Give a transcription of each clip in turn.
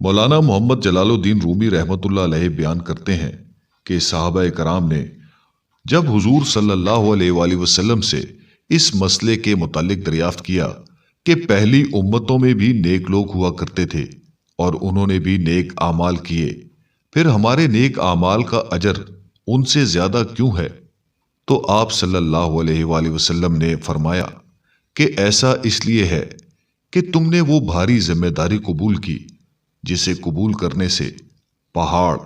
مولانا محمد جلال الدین رومی رحمۃ اللہ علیہ بیان کرتے ہیں کہ صحابہ کرام نے جب حضور صلی اللہ علیہ وآلہ وسلم سے اس مسئلے کے متعلق دریافت کیا کہ پہلی امتوں میں بھی نیک لوگ ہوا کرتے تھے اور انہوں نے بھی نیک اعمال کیے، پھر ہمارے نیک اعمال کا اجر ان سے زیادہ کیوں ہے؟ تو آپ صلی اللہ علیہ وآلہ وسلم نے فرمایا کہ ایسا اس لیے ہے کہ تم نے وہ بھاری ذمہ داری قبول کی جسے قبول کرنے سے پہاڑ،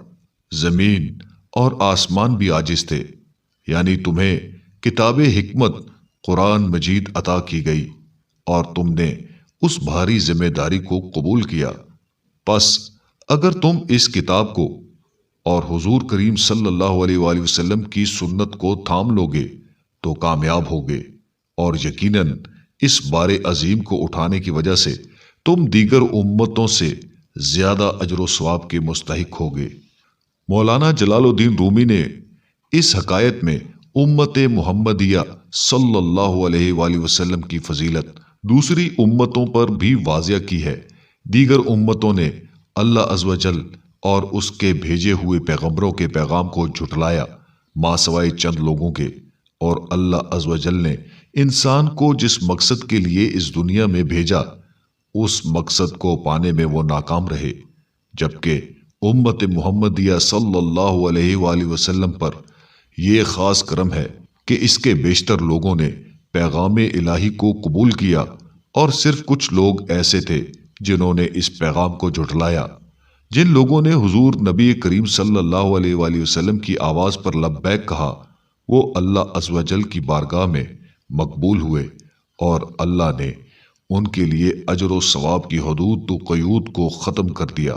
زمین اور آسمان بھی عاجز تھے، یعنی تمہیں کتاب حکمت قرآن مجید عطا کی گئی اور تم نے اس بھاری ذمہ داری کو قبول کیا۔ پس اگر تم اس کتاب کو اور حضور کریم صلی اللہ علیہ وآلہ وسلم کی سنت کو تھام لوگے تو کامیاب ہوگے، اور یقیناً اس بار عظیم کو اٹھانے کی وجہ سے تم دیگر امتوں سے زیادہ اجر و ثواب کے مستحق ہوگے۔ مولانا جلال الدین رومی نے اس حکایت میں امت محمدیہ صلی اللہ علیہ وآلہ وسلم کی فضیلت دوسری امتوں پر بھی واضح کی ہے۔ دیگر امتوں نے اللہ عز و جل اور اس کے بھیجے ہوئے پیغمبروں کے پیغام کو جھٹلایا ماں سوائے چند لوگوں کے، اور اللہ عز و جل نے انسان کو جس مقصد کے لیے اس دنیا میں بھیجا اس مقصد کو پانے میں وہ ناکام رہے، جبکہ امت محمدیہ صلی اللہ علیہ وآلہ وسلم پر یہ خاص کرم ہے کہ اس کے بیشتر لوگوں نے پیغام الہی کو قبول کیا، اور صرف کچھ لوگ ایسے تھے جنہوں نے اس پیغام کو جھٹلایا۔ جن لوگوں نے حضور نبی کریم صلی اللہ علیہ وآلہ وسلم کی آواز پر لبیک کہا وہ اللہ عز و جل کی بارگاہ میں مقبول ہوئے، اور اللہ نے ان کے لیے اجر و ثواب کی حدود و قیود کو ختم کر دیا۔